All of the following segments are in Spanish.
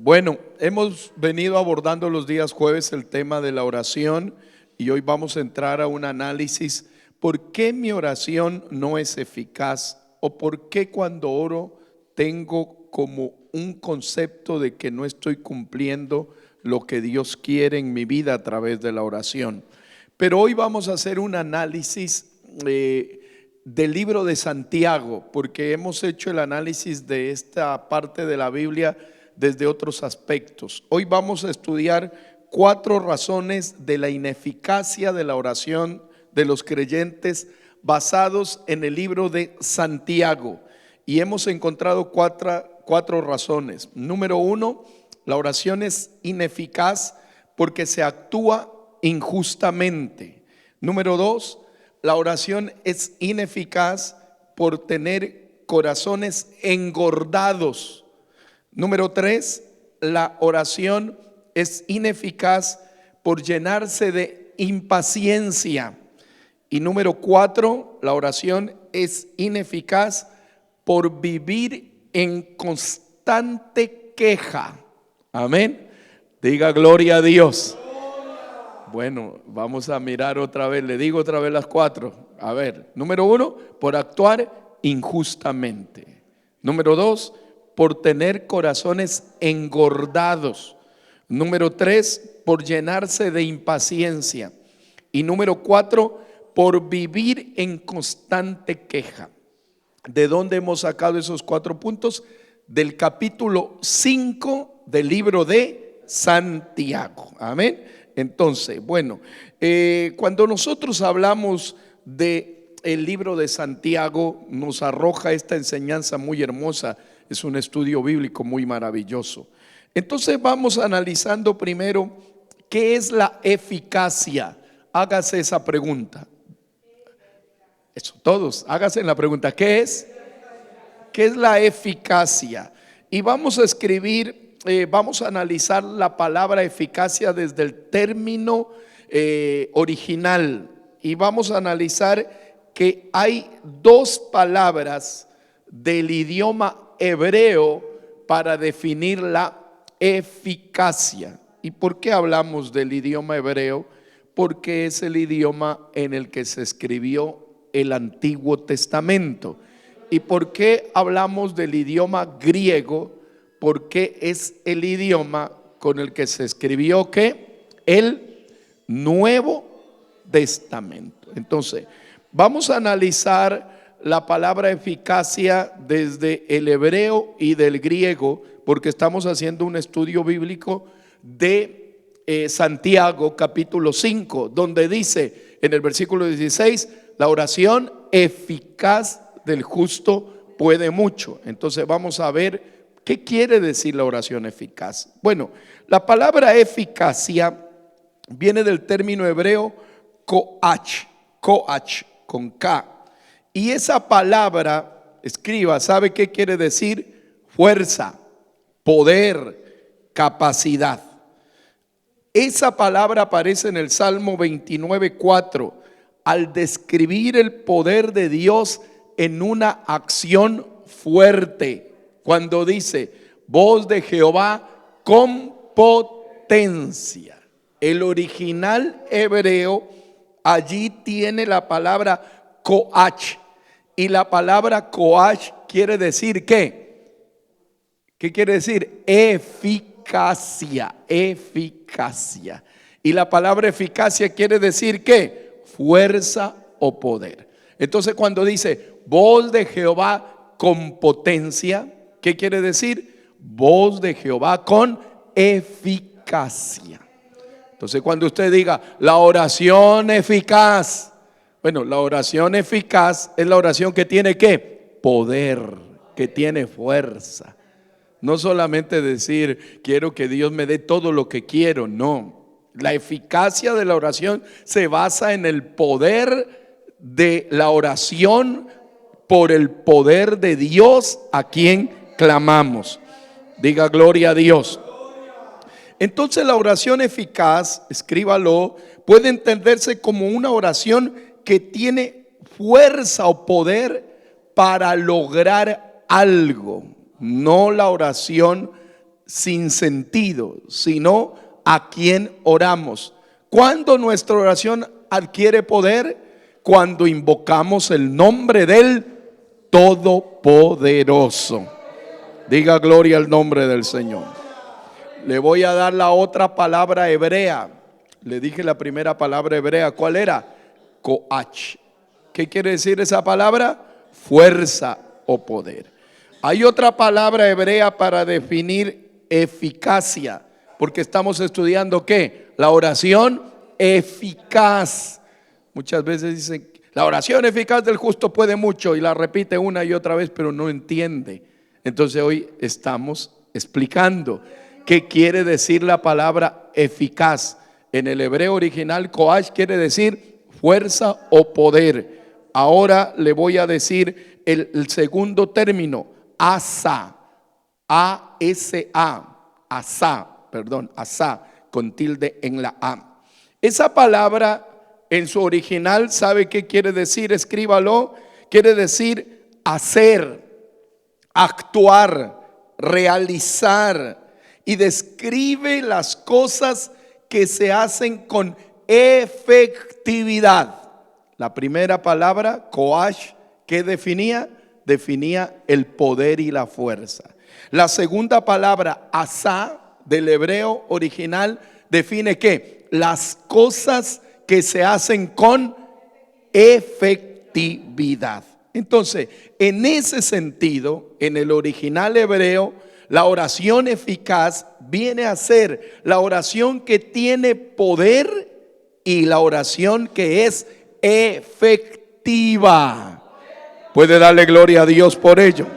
Bueno, hemos venido abordando los días jueves el tema de la oración y hoy vamos a entrar a un análisis. ¿Por qué mi oración no es eficaz? ¿O por qué cuando oro tengo como un concepto de que no estoy cumpliendo lo que Dios quiere en mi vida a través de la oración? Pero hoy vamos a hacer un análisis del libro de Santiago, porque hemos hecho el análisis de esta parte de la Biblia desde otros aspectos. Hoy vamos a estudiar 4 razones de la ineficacia de la oración de los creyentes basados en el libro de Santiago. Y hemos encontrado cuatro razones. Número 1, la oración es ineficaz porque se actúa injustamente. Número 2, la oración es ineficaz por tener corazones engordados. Número 3, la oración es ineficaz por llenarse de impaciencia. Y número 4, la oración es ineficaz por vivir en constante queja. Amén. Diga gloria a Dios. Bueno, vamos a mirar otra vez, le digo otra vez las 4. A ver, número 1, por actuar injustamente. Número 2, por tener corazones engordados. Número 3, por llenarse de impaciencia. Y número 4, por vivir en constante queja. ¿De dónde hemos sacado esos 4 puntos? Del capítulo 5 del libro de Santiago. Amén. Entonces, bueno, cuando nosotros hablamos de el libro de Santiago, nos arroja esta enseñanza muy hermosa. Es un estudio bíblico muy maravilloso. Entonces vamos analizando primero qué es la eficacia. Hágase esa pregunta. Eso, todos, hágase la pregunta. ¿Qué es? ¿Qué es la eficacia? Y vamos a escribir, vamos a analizar la palabra eficacia desde el término original. Y vamos a analizar que hay 2 palabras del idioma hebreo para definir la eficacia. ¿Y por qué hablamos del idioma hebreo? Porque es el idioma en el que se escribió el Antiguo Testamento. ¿Y por qué hablamos del idioma griego? Porque es el idioma con el que se escribió ¿qué? El Nuevo Testamento. Entonces, vamos a analizar la palabra eficacia desde el hebreo y del griego, porque estamos haciendo un estudio bíblico de Santiago capítulo 5, donde dice en el versículo 16, la oración eficaz del justo puede mucho. Entonces vamos a ver qué quiere decir la oración eficaz. Bueno, la palabra eficacia viene del término hebreo koach, con K. Y esa palabra, escriba, ¿sabe qué quiere decir? Fuerza, poder, capacidad. Esa palabra aparece en el Salmo 29:4 al describir el poder de Dios en una acción fuerte. Cuando dice, voz de Jehová con potencia. El original hebreo allí tiene la palabra koach. Y la palabra koach quiere decir ¿qué? ¿Qué quiere decir? Eficacia, eficacia. Y la palabra eficacia quiere decir ¿qué? Fuerza o poder. Entonces cuando dice voz de Jehová con potencia, ¿qué quiere decir? Voz de Jehová con eficacia. Entonces cuando usted diga la oración eficaz, bueno, la oración eficaz es la oración que tiene ¿qué? Poder, que tiene fuerza. No solamente decir quiero que Dios me dé todo lo que quiero, no. La eficacia de la oración se basa en el poder de la oración por el poder de Dios a quien clamamos. Diga gloria a Dios. Entonces la oración eficaz, escríbalo, puede entenderse como una oración que tiene fuerza o poder para lograr algo. No la oración sin sentido, sino a quién oramos. ¿Cuándo nuestra oración adquiere poder? Cuando invocamos el nombre del Todopoderoso. Diga gloria al nombre del Señor. Le voy a dar la otra palabra hebrea. Le dije la primera palabra hebrea. ¿Cuál era? Koach. ¿Qué quiere decir esa palabra? Fuerza o poder. Hay otra palabra hebrea para definir eficacia, porque estamos estudiando ¿qué? La oración eficaz. Muchas veces dicen, la oración eficaz del justo puede mucho, y la repite una y otra vez, pero no entiende. Entonces hoy estamos explicando qué quiere decir la palabra eficaz. En el hebreo original, koach quiere decir fuerza o poder. Ahora le voy a decir el segundo término, asa, A-S-A, asa, con tilde en la A. Esa palabra en su original, ¿sabe qué quiere decir? Escríbalo. Quiere decir hacer, actuar, realizar, y describe las cosas que se hacen con efectividad. La primera palabra, koach, ¿qué definía? Definía el poder y la fuerza. La segunda palabra, asa, del hebreo original, define ¿qué? Las cosas que se hacen con efectividad. Entonces, en ese sentido, en el original hebreo, la oración eficaz viene a ser la oración que tiene poder y la oración que es efectiva. ¿Puede darle gloria a Dios por ello?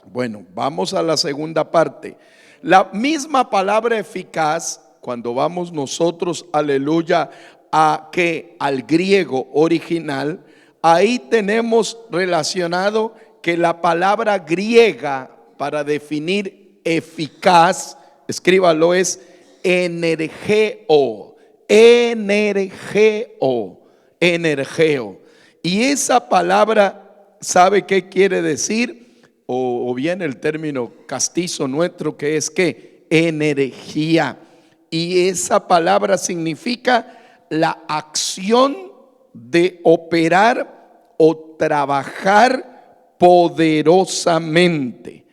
Bueno, vamos a la segunda parte. La misma palabra eficaz, cuando vamos nosotros, aleluya, al griego original, ahí tenemos relacionado que la palabra griega para definir eficaz, escríbalo, es energeo. Y esa palabra, ¿sabe qué quiere decir? O bien el término castizo nuestro, que es ¿qué? Energía. Y esa palabra significa la acción de operar o trabajar poderosamente.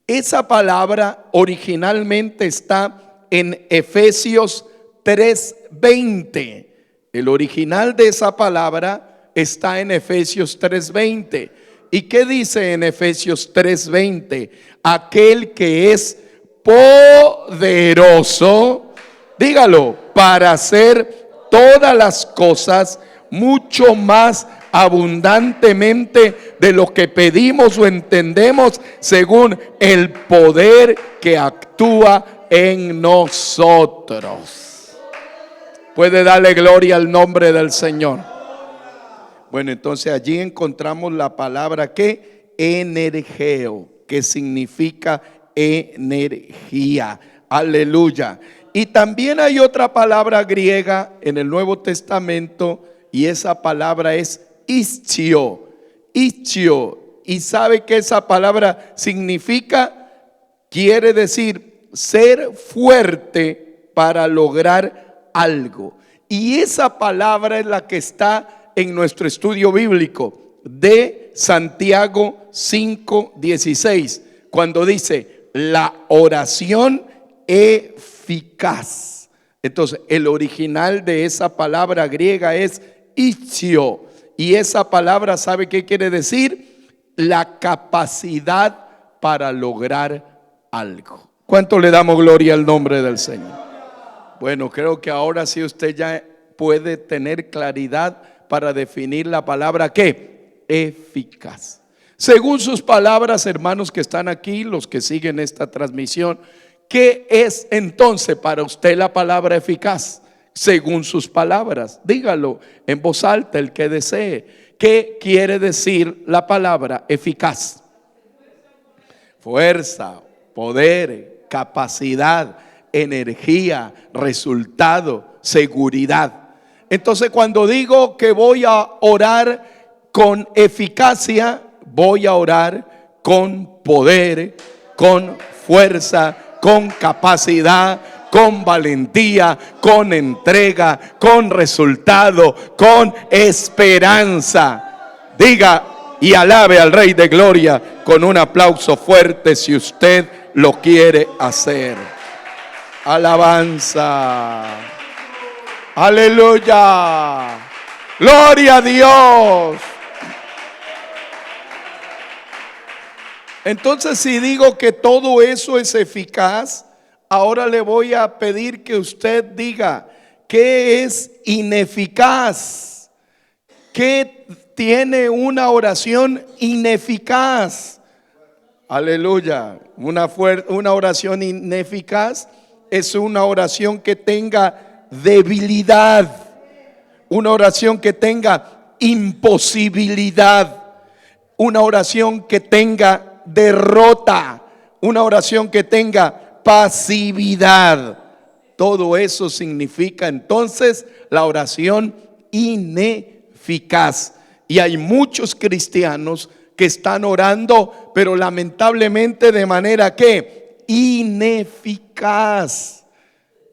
Esa palabra originalmente está en Efesios 3:20. El original de esa palabra está en Efesios 3:20. ¿Y qué dice en Efesios 3:20? Aquel que es poderoso, dígalo, para hacer todas las cosas mucho más abundantemente de lo que pedimos o entendemos, según el poder que actúa en nosotros. Puede darle gloria al nombre del Señor. Bueno, entonces allí encontramos la palabra que energeo, que significa energía. Aleluya. Y también hay otra palabra griega en el Nuevo Testamento, y esa palabra es ischio. Ischio. ¿Y sabe qué esa palabra significa? Quiere decir ser fuerte para lograr algo. Y esa palabra es la que está en nuestro estudio bíblico de Santiago 5:16, cuando dice la oración eficaz. Entonces, el original de esa palabra griega es ischio, y esa palabra, ¿sabe qué quiere decir? La capacidad para lograr algo. ¿Cuánto le damos gloria al nombre del Señor? Bueno, creo que ahora sí usted ya puede tener claridad para definir la palabra ¿qué? Eficaz. Según sus palabras, hermanos que están aquí, los que siguen esta transmisión, ¿qué es entonces para usted la palabra eficaz? Según sus palabras, dígalo en voz alta el que desee. ¿Qué quiere decir la palabra eficaz? Fuerza, poder, capacidad, energía, resultado, seguridad. Entonces, cuando digo que voy a orar con eficacia, voy a orar con poder, con fuerza, con capacidad, con valentía, con entrega, con resultado, con esperanza. Diga y alabe al Rey de Gloria con un aplauso fuerte si usted lo quiere hacer. Alabanza. Aleluya. Gloria a Dios. Entonces, si digo que todo eso es eficaz, ahora le voy a pedir que usted diga qué es ineficaz. ¿Qué tiene una oración ineficaz? Aleluya. Una oración ineficaz es una oración que tenga debilidad, una oración que tenga imposibilidad, una oración que tenga derrota, una oración que tenga pasividad. Todo eso significa entonces la oración ineficaz. Y hay muchos cristianos que están orando, pero lamentablemente de manera que ineficaz,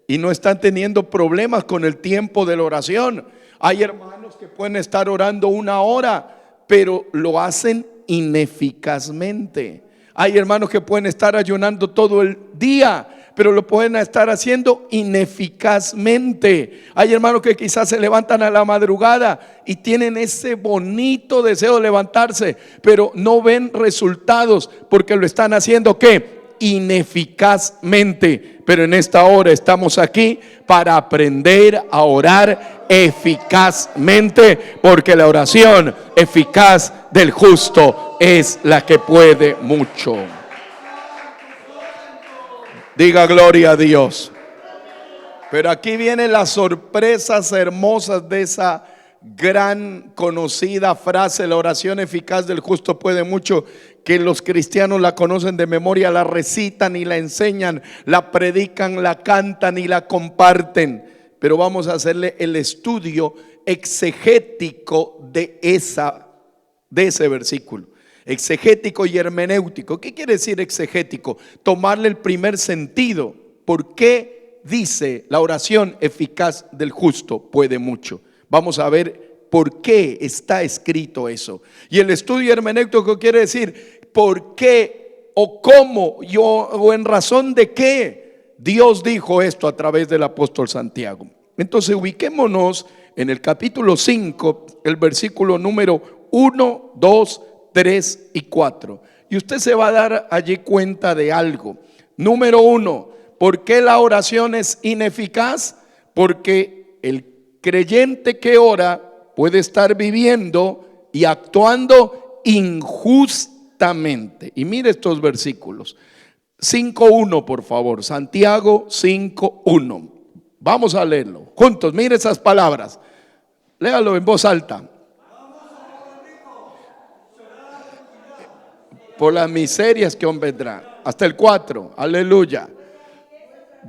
y no están teniendo problemas con el tiempo de la oración. Hay hermanos que pueden estar orando 1 hora, pero lo hacen ineficazmente. Hay hermanos que pueden estar ayunando todo el día, pero lo pueden estar haciendo ineficazmente. Hay hermanos que quizás se levantan a la madrugada y tienen ese bonito deseo de levantarse, pero no ven resultados porque lo están haciendo ¿qué? Ineficazmente. Pero en esta hora estamos aquí para aprender a orar eficazmente, porque la oración eficaz del justo es la que puede mucho. Diga gloria a Dios. Pero aquí vienen las sorpresas hermosas de esa gran conocida frase: la oración eficaz del justo puede mucho, que los cristianos la conocen de memoria, la recitan y la enseñan, la predican, la cantan y la comparten. Pero vamos a hacerle el estudio exegético de ese versículo. Exegético y hermenéutico. ¿Qué quiere decir exegético? Tomarle el primer sentido. ¿Por qué dice la oración eficaz del justo puede mucho? Vamos a ver por qué está escrito eso. Y el estudio hermenéutico quiere decir por qué o cómo o en razón de qué Dios dijo esto a través del apóstol Santiago. Entonces ubiquémonos en el capítulo 5, el versículo número 1, 2, 3 y 4. Y usted se va a dar allí cuenta de algo. Número 1, ¿por qué la oración es ineficaz? Porque el creyente que ora puede estar viviendo y actuando injustamente. Y mire estos versículos. 5:1, por favor. Santiago 5:1. Vamos a leerlo juntos. Mire esas palabras. Léalo en voz alta. Por las miserias que os vendrán. Hasta el 4. Aleluya.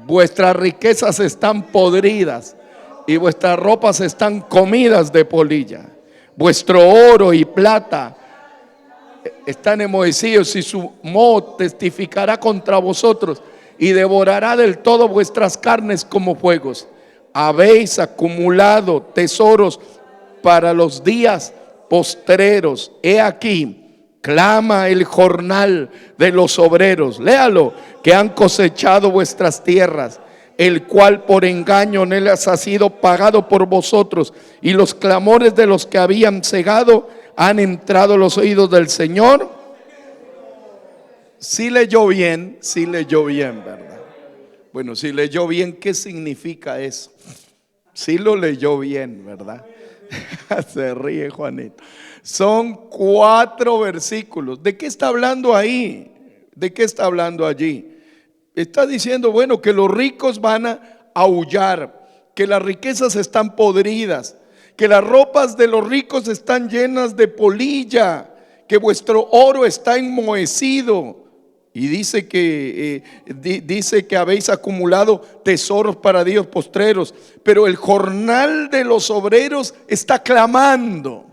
Vuestras riquezas están podridas y vuestras ropas están comidas de polilla. Vuestro oro y plata están enmohecidos y su moho testificará contra vosotros y devorará del todo vuestras carnes como fuegos. Habéis acumulado tesoros para los días postreros. He aquí, clama el jornal de los obreros, léalo, que han cosechado vuestras tierras, el cual por engaño no les ha sido pagado por vosotros, y los clamores de los que habían cegado han entrado a los oídos del Señor. Sí leyó bien, ¿verdad? Bueno, si leyó bien, ¿qué significa eso? Sí lo leyó bien, ¿verdad? Se ríe Juanito. Son 4 versículos. ¿De qué está hablando ahí? ¿De qué está hablando allí? Está diciendo, bueno, que los ricos van a aullar, que las riquezas están podridas, que las ropas de los ricos están llenas de polilla, que vuestro oro está enmohecido. Y dice que habéis acumulado tesoros para días postreros, pero el jornal de los obreros está clamando.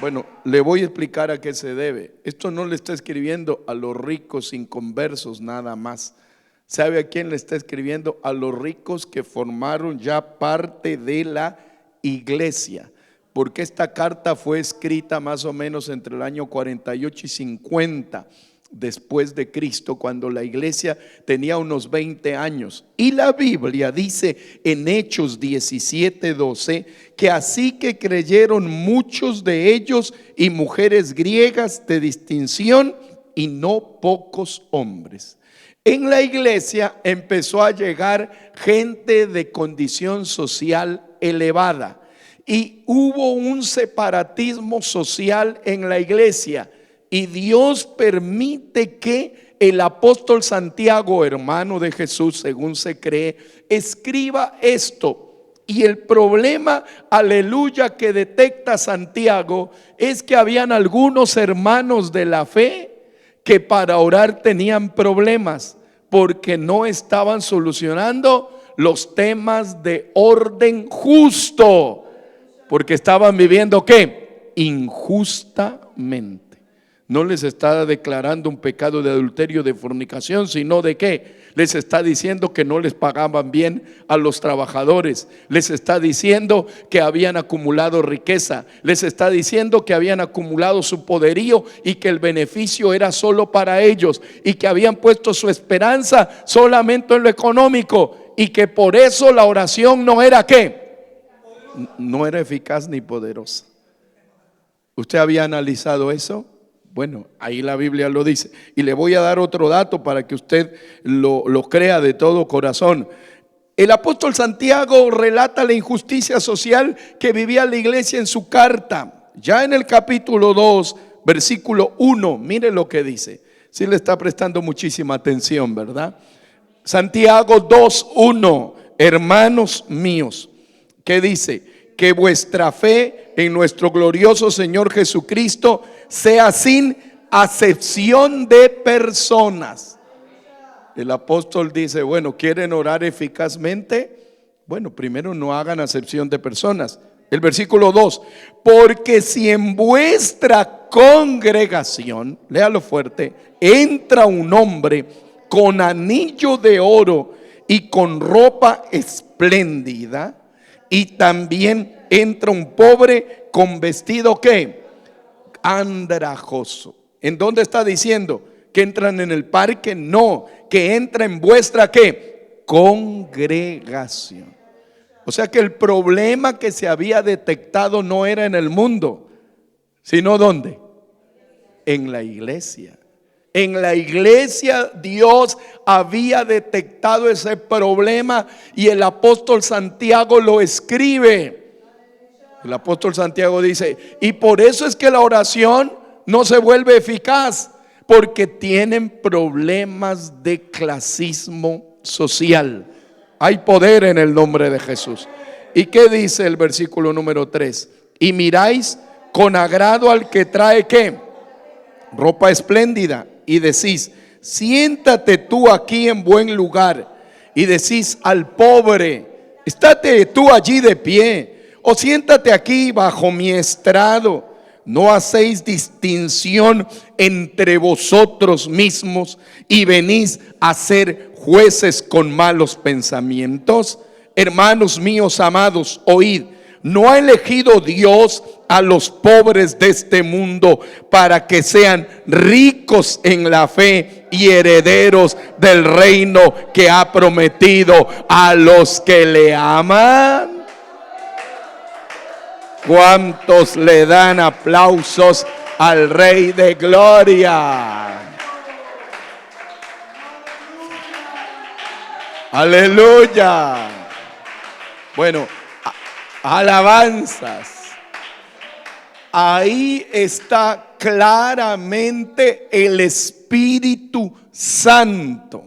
Bueno, le voy a explicar a qué se debe. Esto no le está escribiendo a los ricos inconversos nada más. ¿Sabe a quién le está escribiendo? A los ricos que formaron ya parte de la iglesia. Porque esta carta fue escrita más o menos entre el año 48 y 50 después de Cristo, cuando la iglesia tenía unos 20 años. Y la Biblia dice en Hechos 17:12 que así que creyeron muchos de ellos y mujeres griegas de distinción y no pocos hombres. En la iglesia empezó a llegar gente de condición social elevada y hubo un separatismo social en la iglesia. Y Dios permite que el apóstol Santiago, hermano de Jesús, según se cree, escriba esto. Y el problema, aleluya, que detecta Santiago es que habían algunos hermanos de la fe que para orar tenían problemas porque no estaban solucionando los temas de orden justo, porque estaban viviendo ¿qué? Injustamente. No les está declarando un pecado de adulterio, de fornicación, sino de qué. Les está diciendo que no les pagaban bien a los trabajadores. Les está diciendo que habían acumulado riqueza. Les está diciendo que habían acumulado su poderío y que el beneficio era solo para ellos, y que habían puesto su esperanza solamente en lo económico, y que por eso la oración no era ¿qué? No era eficaz ni poderosa. ¿Usted había analizado eso? Bueno, ahí la Biblia lo dice. Y le voy a dar otro dato para que usted lo crea de todo corazón. El apóstol Santiago relata la injusticia social que vivía la iglesia en su carta. Ya en el capítulo 2, versículo 1, mire lo que dice. Sí le está prestando muchísima atención, ¿verdad? Santiago 2:1, hermanos míos, ¿qué dice? Que vuestra fe en nuestro glorioso Señor Jesucristo sea sin acepción de personas. El apóstol dice, bueno, ¿quieren orar eficazmente? Bueno, primero no hagan acepción de personas. El versículo 2, porque si en vuestra congregación, léalo fuerte, entra un hombre con anillo de oro y con ropa espléndida, y también entra un pobre con vestido ¿qué? Andrajoso. ¿En dónde está diciendo? ¿Que entran en el parque? No, que entra en vuestra ¿qué? Congregación. O sea que el problema que se había detectado no era en el mundo, sino ¿dónde? En la iglesia. En la iglesia Dios había detectado ese problema y el apóstol Santiago lo escribe. El apóstol Santiago dice, y por eso es que la oración no se vuelve eficaz, porque tienen problemas de clasismo social. Hay poder en el nombre de Jesús. ¿Y qué dice el versículo número 3? Y miráis con agrado al que trae ¿qué? Ropa espléndida, y decís, siéntate tú aquí en buen lugar, y decís al pobre, estate tú allí de pie, o siéntate aquí bajo mi estrado. No hacéis distinción entre vosotros mismos y venís a ser jueces con malos pensamientos. Hermanos míos amados, oíd. ¿No ha elegido Dios a los pobres de este mundo para que sean ricos en la fe y herederos del reino que ha prometido a los que le aman? ¿Cuántos le dan aplausos al Rey de Gloria? Aleluya. Bueno, alabanzas. Ahí está claramente el Espíritu Santo.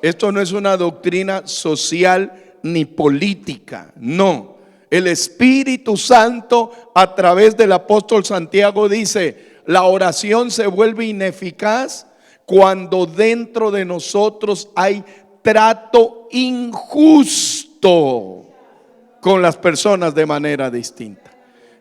Esto no es una doctrina social ni política, no. El Espíritu Santo a través del apóstol Santiago dice, la oración se vuelve ineficaz cuando dentro de nosotros hay trato injusto con las personas de manera distinta.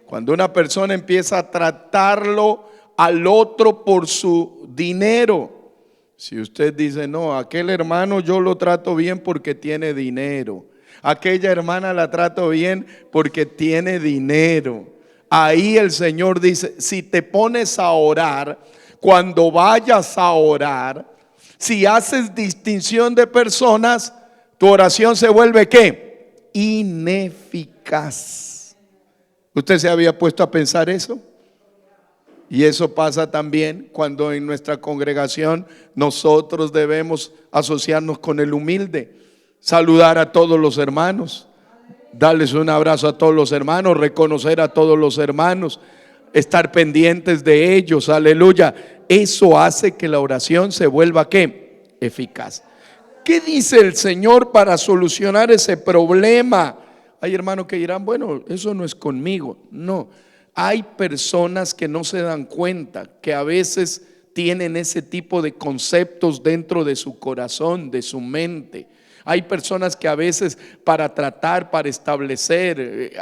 Cuando una persona empieza a tratarlo al otro por su dinero, Si usted dice, no, aquel hermano yo lo trato bien porque tiene dinero, aquella hermana la trato bien porque tiene dinero, ahí el Señor dice, si te pones a orar, cuando vayas a orar, si haces distinción de personas, tu oración se vuelve ¿qué? Ineficaz. ¿Usted se había puesto a pensar eso? Y eso pasa también cuando en nuestra congregación nosotros debemos asociarnos con el humilde, saludar a todos los hermanos, darles un abrazo a todos los hermanos, reconocer a todos los hermanos, estar pendientes de ellos, aleluya. Eso hace que la oración se vuelva ¿qué? Eficaz. ¿Qué dice el Señor para solucionar ese problema? Hay hermanos que dirán, bueno, eso no es conmigo. No, hay personas que no se dan cuenta que a veces tienen ese tipo de conceptos dentro de su corazón, de su mente. Hay personas que a veces para tratar, para establecer,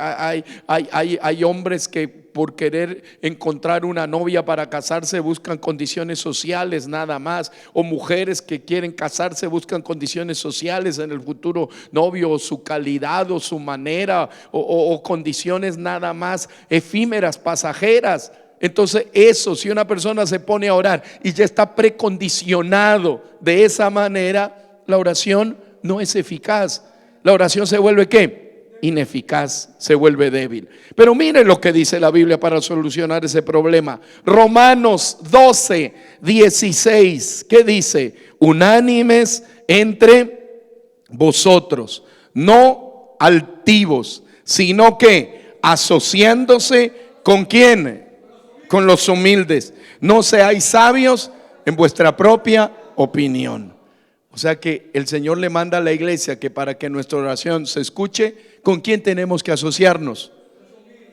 hay hombres que por querer encontrar una novia para casarse buscan condiciones sociales nada más, o mujeres que quieren casarse buscan condiciones sociales en el futuro novio, o su calidad o su manera, o condiciones nada más efímeras, pasajeras. Entonces eso, si una persona se pone a orar y ya está precondicionado de esa manera, la oración no es eficaz. La oración se vuelve ¿qué? Ineficaz, se vuelve débil. Pero miren lo que dice la Biblia para solucionar ese problema. Romanos 12, 16. ¿Qué dice? Unánimes entre vosotros, no altivos, sino que asociándose con ¿quién? Con los humildes. No seáis sabios en vuestra propia opinión. O sea que el Señor le manda a la iglesia que para que nuestra oración se escuche, ¿con quién tenemos que asociarnos?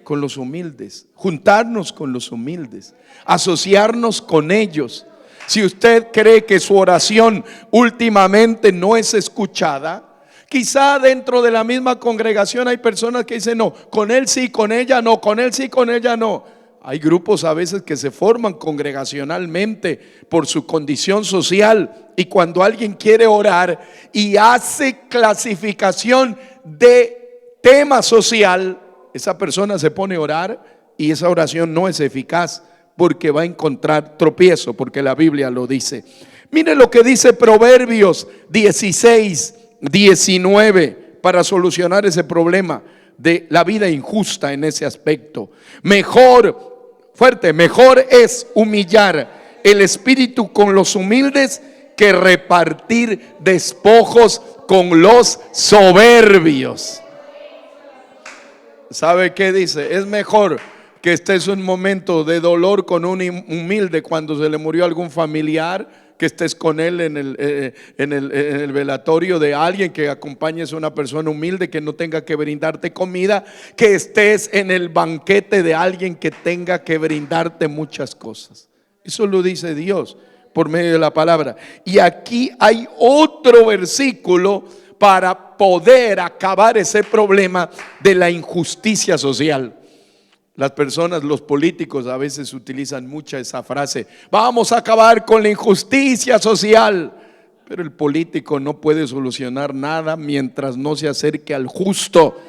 Con los humildes, juntarnos con los humildes, asociarnos con ellos. Si usted cree que su oración últimamente no es escuchada, quizá dentro de la misma congregación hay personas que dicen, no, con él sí, con ella no, con él sí, con ella no. Hay grupos a veces que se forman congregacionalmente por su condición social, y cuando alguien quiere orar y hace clasificación de tema social, esa persona se pone a orar y esa oración no es eficaz porque va a encontrar tropiezo, porque la Biblia lo dice. Mire lo que dice Proverbios 16, 19 para solucionar ese problema de la vida injusta en ese aspecto. Mejor es humillar el espíritu con los humildes que repartir despojos con los soberbios. ¿Sabe qué dice? Es mejor que estés un momento de dolor con un humilde cuando se le murió algún familiar, que estés con él en el velatorio de alguien, que acompañes a una persona humilde que no tenga que brindarte comida, que estés en el banquete de alguien que tenga que brindarte muchas cosas. Eso lo dice Dios por medio de la palabra. Y aquí hay otro versículo para poder acabar ese problema de la injusticia social. Las personas, los políticos a veces utilizan mucha esa frase: vamos a acabar con la injusticia social. Pero el político no puede solucionar nada mientras no se acerque al justo.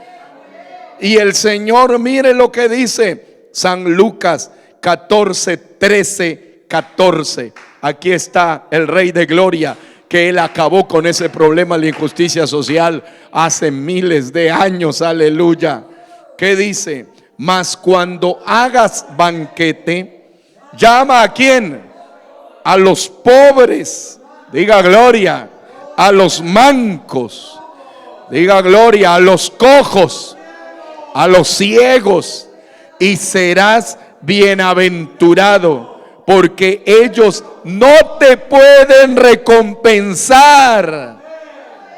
Y el Señor, mire lo que dice San Lucas 14, 13, 14. Aquí está el Rey de Gloria, que Él acabó con ese problema de la injusticia social hace miles de años, aleluya. ¿Qué dice? Mas cuando hagas banquete, llama ¿a quién? A los pobres, diga gloria, a los mancos, diga gloria, a los cojos, a los ciegos, y serás bienaventurado, porque ellos no te pueden recompensar,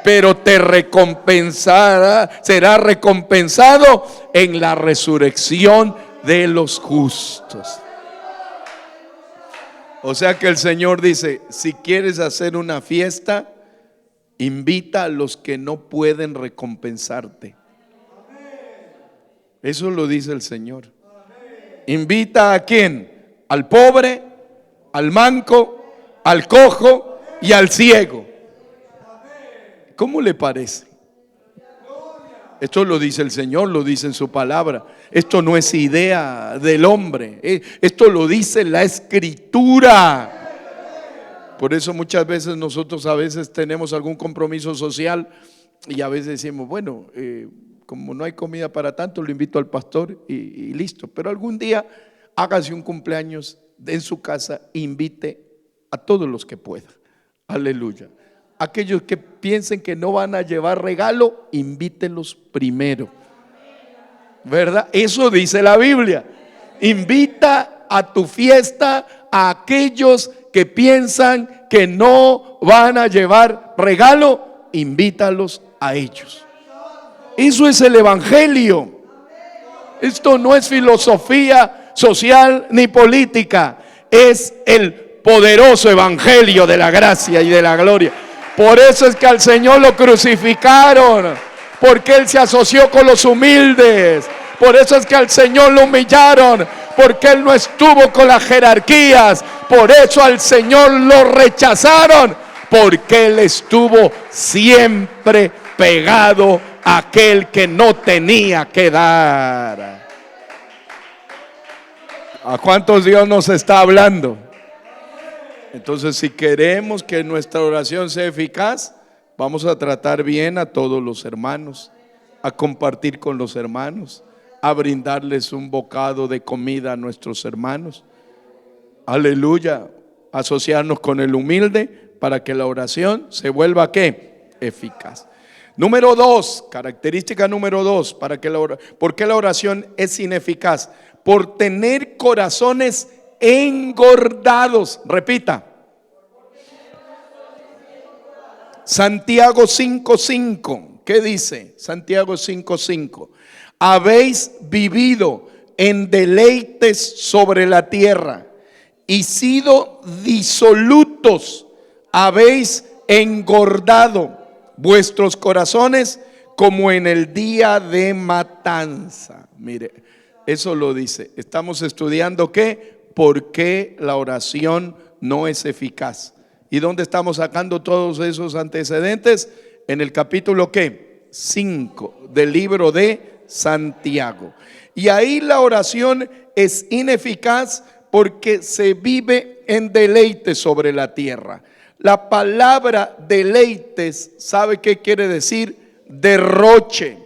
pero te recompensará, será recompensado en la resurrección de los justos. O sea que el Señor dice: si quieres hacer una fiesta, invita a los que no pueden recompensarte. Eso lo dice el Señor. ¿Invita a quién? Al pobre, al manco, al cojo, y al ciego. ¿Cómo le parece? Esto lo dice el Señor, lo dice en su palabra. Esto no es idea del hombre. Esto lo dice la Escritura. Por eso muchas veces nosotros a veces tenemos algún compromiso social y a veces decimos, bueno, como no hay comida para tanto, lo invito al pastor y listo. Pero algún día hágase un cumpleaños en su casa, invite a todos los que pueda. Aleluya. Aquellos que piensen que no van a llevar regalo, invítelos primero. ¿Verdad? Eso dice la Biblia. Invita a tu fiesta a aquellos que piensan que no van a llevar regalo, invítalos a ellos. Eso es el evangelio. Esto no es filosofía social ni política, es el poderoso evangelio de la gracia y de la gloria. Por eso es que al Señor lo crucificaron, porque Él se asoció con los humildes. Por eso es que al Señor lo humillaron, porque Él no estuvo con las jerarquías. Por eso al Señor lo rechazaron, porque Él estuvo siempre pegado a aquel que no tenía que dar. ¿A cuántos Dios nos está hablando? Entonces, si queremos que nuestra oración sea eficaz, vamos a tratar bien a todos los hermanos, a compartir con los hermanos, a brindarles un bocado de comida a nuestros hermanos. Aleluya. Asociarnos con el humilde para que la oración se vuelva ¿qué? Eficaz. Número 2, característica número 2, ¿por qué la oración es ineficaz? Por tener corazones engordados. Repita. Santiago 5:5. ¿Qué dice? Santiago 5:5. Habéis vivido en deleites sobre la tierra y sido disolutos. Habéis engordado vuestros corazones como en el día de matanza. Mire, eso lo dice. Estamos estudiando ¿qué? ¿Por qué la oración no es eficaz? ¿Y dónde estamos sacando todos esos antecedentes? En el capítulo ¿qué? 5 del libro de Santiago. Y ahí la oración es ineficaz porque se vive en deleites sobre la tierra. La palabra deleites, ¿sabe qué quiere decir? Derroche,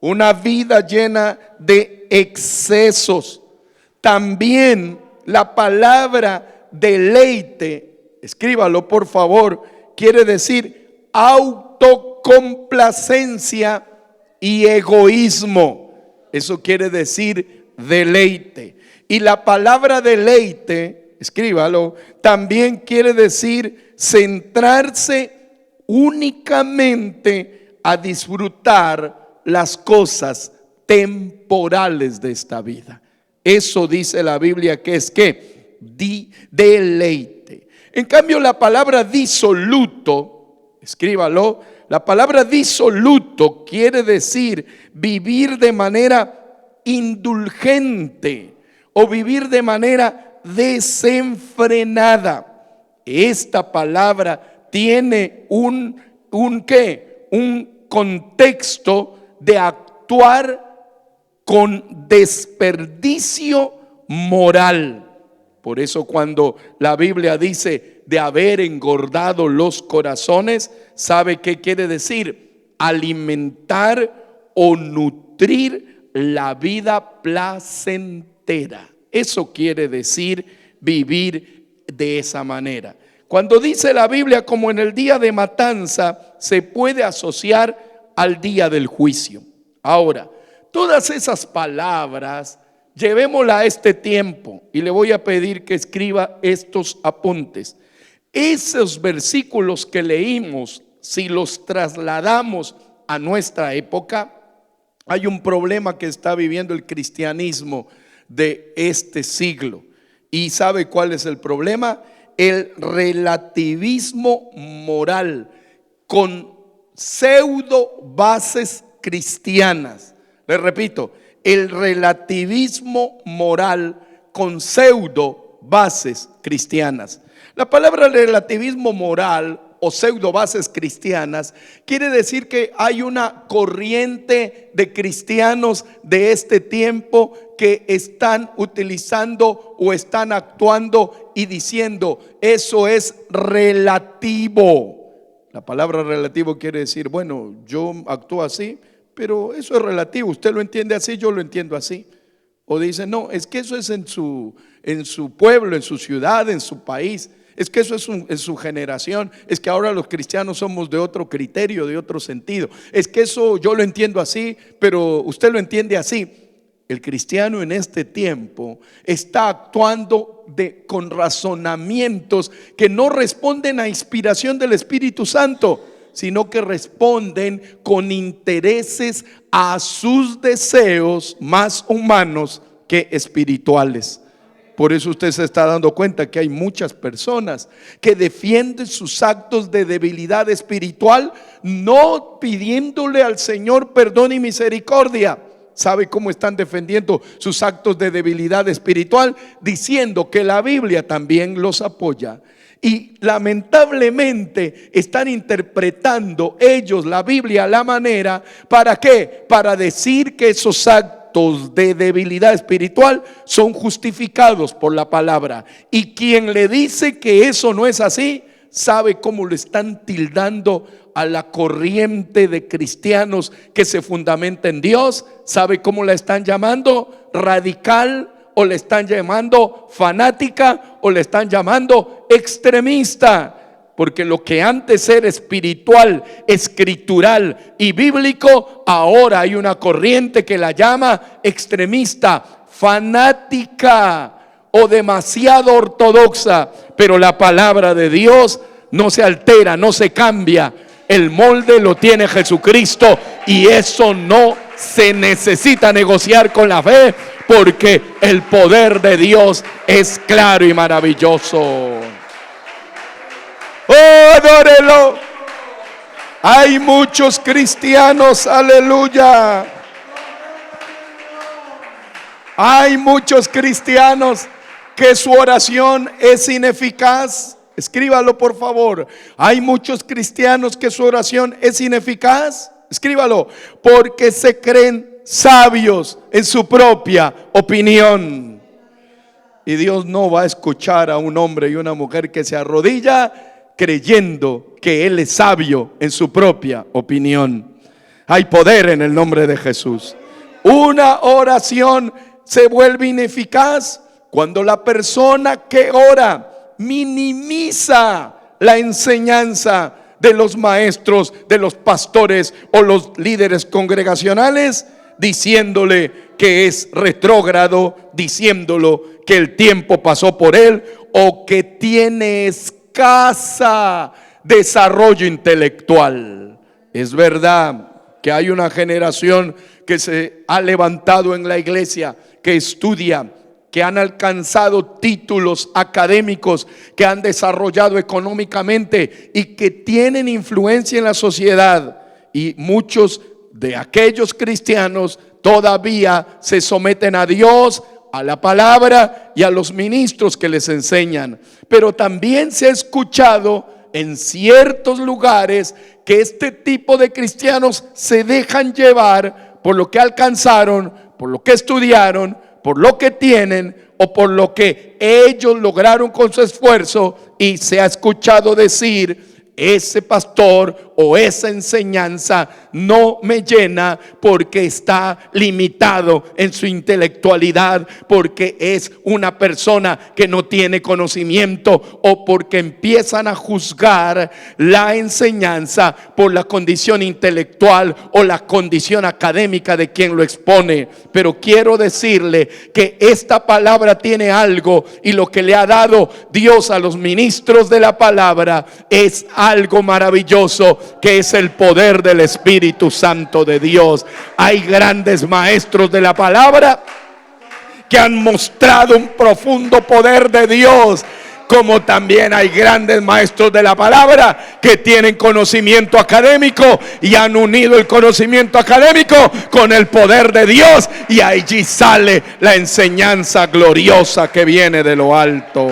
una vida llena de excesos. También la palabra deleite, escríbalo por favor, quiere decir autocomplacencia y egoísmo. Eso quiere decir deleite. Y la palabra deleite, escríbalo, también quiere decir centrarse únicamente a disfrutar las cosas temporales de esta vida. Eso dice la Biblia que es ¿qué? Deleite. En cambio la palabra disoluto, escríbalo, la palabra disoluto quiere decir vivir de manera indulgente o vivir de manera desenfrenada. Esta palabra tiene un contexto de actuar con desperdicio moral. Por eso cuando la Biblia dice de haber engordado los corazones, ¿sabe qué quiere decir? Alimentar o nutrir la vida placentera. Eso quiere decir vivir de esa manera. Cuando dice la Biblia como en el día de matanza, se puede asociar al día del juicio. Ahora, todas esas palabras, llevémosla a este tiempo y le voy a pedir que escriba estos apuntes. Esos versículos que leímos, si los trasladamos a nuestra época, hay un problema que está viviendo el cristianismo de este siglo. ¿Y sabe cuál es el problema? El relativismo moral con pseudo bases cristianas. Les repito, el relativismo moral con pseudo bases cristianas. La palabra relativismo moral o pseudo bases cristianas quiere decir que hay una corriente de cristianos de este tiempo que están utilizando o están actuando y diciendo eso es relativo. La palabra relativo quiere decir, bueno, yo actúo así, pero eso es relativo, usted lo entiende así, yo lo entiendo así. O dice, no, es que eso es en su pueblo, en su ciudad, en su país. Es que eso es en su generación. Es que ahora los cristianos somos de otro criterio, de otro sentido. Es que eso yo lo entiendo así, pero usted lo entiende así. El cristiano en este tiempo está actuando con razonamientos que no responden a inspiración del Espíritu Santo, sino que responden con intereses a sus deseos más humanos que espirituales. Por eso usted se está dando cuenta que hay muchas personas que defienden sus actos de debilidad espiritual, no pidiéndole al Señor perdón y misericordia. ¿Sabe cómo están defendiendo sus actos de debilidad espiritual? Diciendo que la Biblia también los apoya. Y lamentablemente están interpretando ellos la Biblia a la manera, ¿para qué? Para decir que esos actos de debilidad espiritual son justificados por la palabra. Y quien le dice que eso no es así, ¿sabe cómo lo están tildando a la corriente de cristianos que se fundamenta en Dios? ¿Sabe cómo la están llamando? Radical, o le están llamando fanática, o le están llamando extremista. Porque lo que antes era espiritual, escritural y bíblico, ahora hay una corriente que la llama extremista, fanática o demasiado ortodoxa. Pero la palabra de Dios no se altera, no se cambia. El molde lo tiene Jesucristo, y eso no se necesita negociar con la fe, porque el poder de Dios es claro y maravilloso. ¡Oh, adórelo! Hay muchos cristianos, aleluya. Hay muchos cristianos que su oración es ineficaz. Escríbalo, por favor. Hay muchos cristianos que su oración es ineficaz. Escríbalo. Porque se creen sabios en su propia opinión. Y Dios no va a escuchar a un hombre y una mujer que se arrodilla creyendo que Él es sabio en su propia opinión. Hay poder en el nombre de Jesús. Una oración se vuelve ineficaz cuando la persona que ora minimiza la enseñanza de los maestros, de los pastores o los líderes congregacionales, diciéndole que es retrógrado, diciéndolo que el tiempo pasó por él, o que tiene escasa desarrollo intelectual. Es verdad que hay una generación que se ha levantado en la iglesia, que estudia, que han alcanzado títulos académicos, que han desarrollado económicamente y que tienen influencia en la sociedad. Y muchos de aquellos cristianos todavía se someten a Dios, a la palabra y a los ministros que les enseñan. Pero también se ha escuchado en ciertos lugares que este tipo de cristianos se dejan llevar por lo que alcanzaron, por lo que estudiaron, por lo que tienen o por lo que ellos lograron con su esfuerzo, y se ha escuchado decir: ese pastor o esa enseñanza no me llena porque está limitado en su intelectualidad, porque es una persona que no tiene conocimiento, o porque empiezan a juzgar la enseñanza por la condición intelectual o la condición académica de quien lo expone. Pero quiero decirle que esta palabra tiene algo, y lo que le ha dado Dios a los ministros de la palabra es algo maravilloso, que es el poder del Espíritu Santo de Dios. Hay grandes maestros de la palabra que han mostrado un profundo poder de Dios, como también hay grandes maestros de la palabra que tienen conocimiento académico y han unido el conocimiento académico con el poder de Dios, y allí sale la enseñanza gloriosa que viene de lo alto.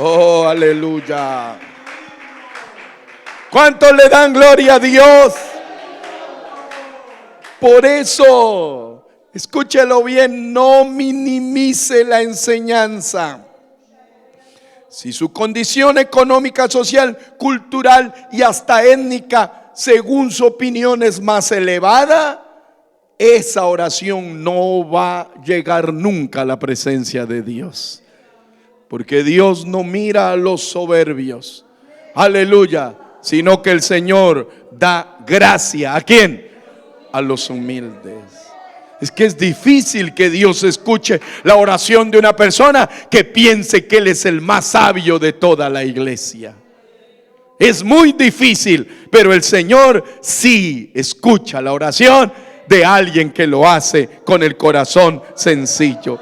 Oh, aleluya. ¿Cuántos le dan gloria a Dios? Por eso, escúchelo bien, no minimice la enseñanza. Si su condición económica, social, cultural y hasta étnica, según su opinión, es más elevada, esa oración no va a llegar nunca a la presencia de Dios. Porque Dios no mira a los soberbios, aleluya, sino que el Señor da gracia. ¿A quién? A los humildes. Es que es difícil que Dios escuche la oración de una persona que piense que Él es el más sabio de toda la iglesia. Es muy difícil, pero el Señor sí escucha la oración de alguien que lo hace con el corazón sencillo.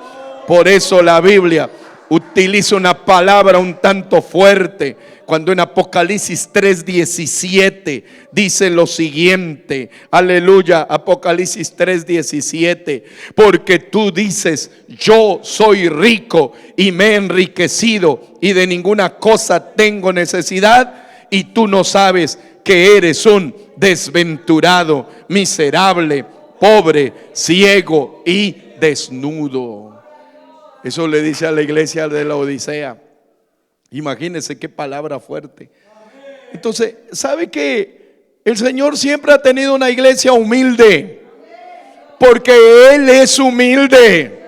Por eso la Biblia utiliza una palabra un tanto fuerte cuando en Apocalipsis 3:17 dice lo siguiente, aleluya, Apocalipsis 3:17, porque tú dices, yo soy rico y me he enriquecido y de ninguna cosa tengo necesidad, y tú no sabes que eres un desventurado, miserable, pobre, ciego y desnudo. Eso le dice a la iglesia de la Odisea. Imagínense qué palabra fuerte. Entonces, ¿sabe qué? El Señor siempre ha tenido una iglesia humilde, porque Él es humilde.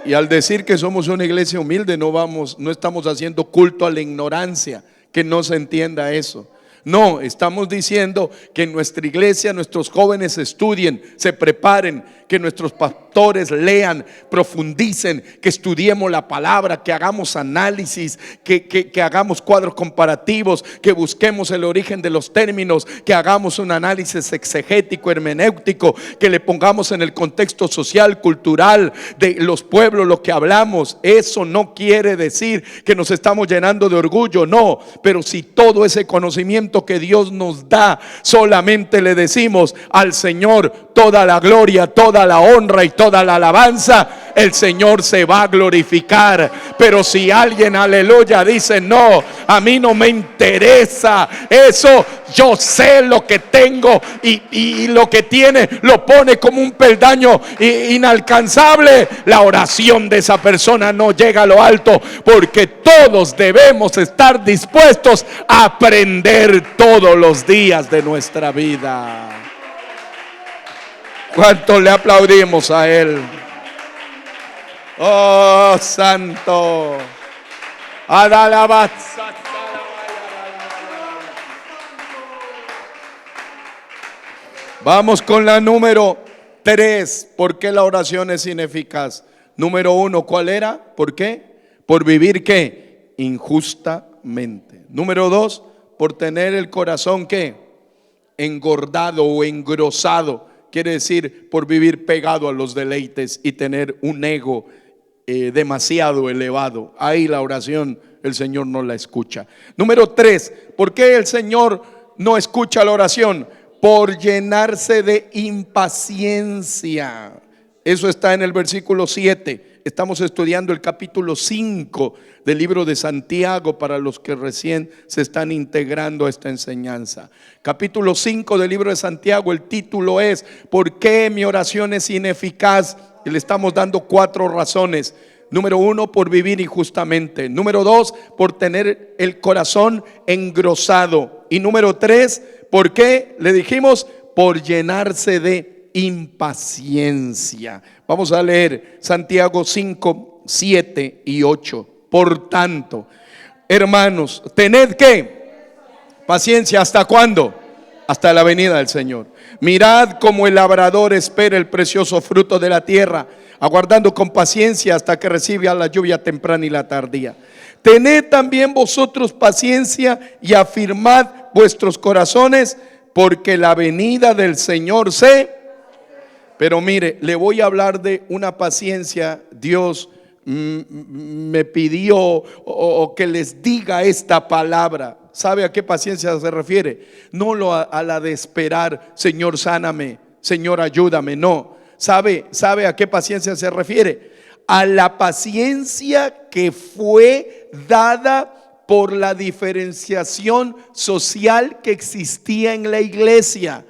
Y al decir que somos una iglesia humilde, no estamos haciendo culto a la ignorancia, que no se entienda eso. No, estamos diciendo que en nuestra iglesia nuestros jóvenes estudien, se preparen, que nuestros pastores lean, profundicen, que estudiemos la palabra, que hagamos análisis, que hagamos cuadros comparativos, que busquemos el origen de los términos, que hagamos un análisis exegético, hermenéutico, que le pongamos en el contexto social, cultural de los pueblos lo que hablamos. Eso no quiere decir que nos estamos llenando de orgullo, no, pero si todo ese conocimiento que Dios nos da, solamente le decimos al Señor toda la gloria, toda la honra y toda la alabanza, el Señor se va a glorificar. Pero si alguien, aleluya, dice, no, a mí no me interesa eso, yo sé lo que tengo y lo que tiene lo pone como un peldaño inalcanzable, la oración de esa persona no llega a lo alto, porque todos debemos estar dispuestos a aprender todos los días de nuestra vida. ¿Cuánto le aplaudimos a Él? Oh, santo. Vamos con la número 3. ¿Por qué la oración es ineficaz? Número 1, ¿cuál era? ¿Por qué? Por vivir ¿qué? Injustamente. Número 2, por tener el corazón ¿qué? Engordado o engrosado. Quiere decir por vivir pegado a los deleites y tener un ego demasiado elevado. Ahí la oración el Señor no la escucha. Número 3, ¿por qué el Señor no escucha la oración? Por llenarse de impaciencia. Eso está en el versículo 7. Estamos estudiando el capítulo 5 del libro de Santiago para los que recién se están integrando a esta enseñanza. Capítulo 5 del libro de Santiago, el título es ¿por qué mi oración es ineficaz? Y le estamos dando 4 razones. Número 1, por vivir injustamente. Número 2, por tener el corazón engrosado. Y número 3, ¿por qué? Le dijimos, por llenarse de impaciencia. Vamos a leer Santiago 5, 7 y 8. Por tanto, hermanos, tened ¿qué? Paciencia. ¿Hasta cuándo? Hasta la venida del Señor. Mirad como el labrador espera el precioso fruto de la tierra, aguardando con paciencia hasta que reciba la lluvia temprana y la tardía. Tened también vosotros paciencia y afirmad vuestros corazones, porque la venida del Señor Pero mire, le voy a hablar de una paciencia. Dios me pidió o que les diga esta palabra. ¿Sabe a qué paciencia se refiere? No a la de esperar, Señor sáname, Señor ayúdame, no. ¿Sabe a qué paciencia se refiere? A la paciencia que fue dada por la diferenciación social que existía en la iglesia.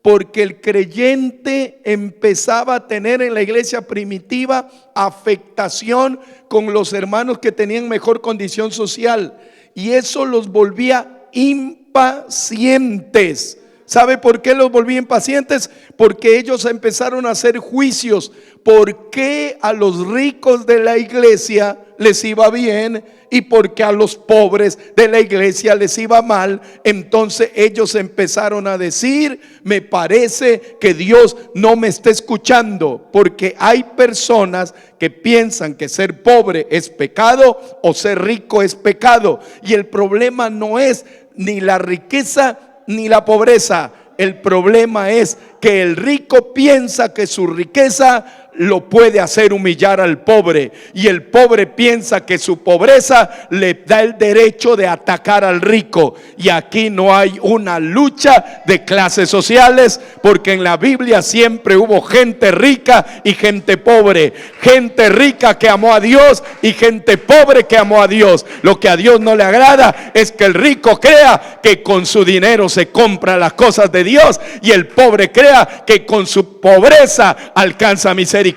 Porque el creyente empezaba a tener en la iglesia primitiva afectación con los hermanos que tenían mejor condición social, y eso los volvía impacientes. ¿Sabe por qué los volvía impacientes? Porque ellos empezaron a hacer juicios. ¿Por qué a los ricos de la iglesia les iba bien y por qué a los pobres de la iglesia les iba mal? Entonces ellos empezaron a decir: me parece que Dios no me está escuchando, porque hay personas que piensan que ser pobre es pecado o ser rico es pecado. Y el problema no es ni la riqueza ni la pobreza. El problema es que el rico piensa que su riqueza lo puede hacer humillar al pobre, y el pobre piensa que su pobreza le da el derecho de atacar al rico. Y aquí no hay una lucha de clases sociales, porque en la Biblia siempre hubo gente rica y gente pobre, gente rica que amó a Dios y gente pobre que amó a Dios. Lo que a Dios no le agrada es que el rico crea que con su dinero se compra las cosas de Dios, y el pobre crea que con su pobreza alcanza misericordia.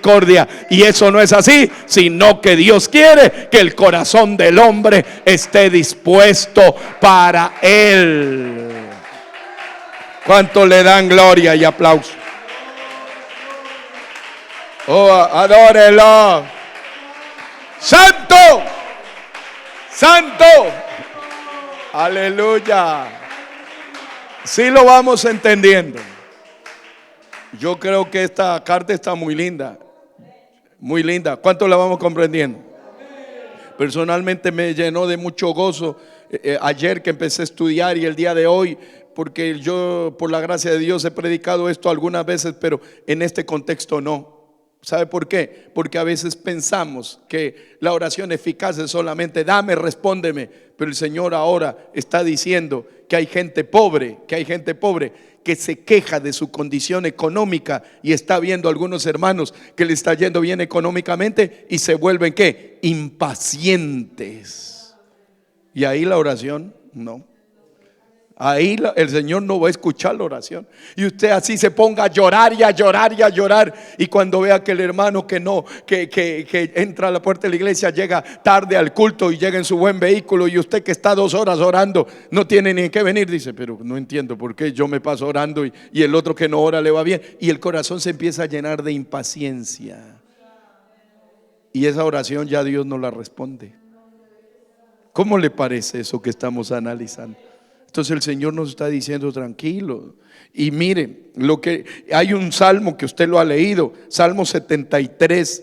Y eso no es así, sino que Dios quiere que el corazón del hombre esté dispuesto para Él. ¿Cuánto le dan gloria y aplauso? Oh, adórelo. Santo, santo, aleluya. Sí lo vamos entendiendo. Yo creo que esta carta está muy linda. Muy linda. ¿Cuánto la vamos comprendiendo? Personalmente me llenó de mucho gozo ayer que empecé a estudiar y el día de hoy, porque yo, por la gracia de Dios, he predicado esto algunas veces, pero en este contexto no. ¿Sabe por qué? Porque a veces pensamos que la oración eficaz es solamente dame, respóndeme. Pero el Señor ahora está diciendo que hay gente pobre, que se queja de su condición económica, y está viendo algunos hermanos que le está yendo bien económicamente y se vuelven ¿qué? Impacientes. Y ahí la oración no. Ahí el Señor no va a escuchar la oración. Y usted así se ponga a llorar y a llorar y a llorar. Y cuando vea que el hermano que entra a la puerta de la iglesia llega tarde al culto y llega en su buen vehículo, y usted que está 2 horas orando no tiene ni que venir, dice: pero no entiendo por qué yo me paso orando y el otro que no ora le va bien. Y el corazón se empieza a llenar de impaciencia. Y esa oración ya Dios no la responde. ¿Cómo le parece eso que estamos analizando? Entonces el Señor nos está diciendo: tranquilo. Y mire, hay un salmo que usted lo ha leído, Salmo 73,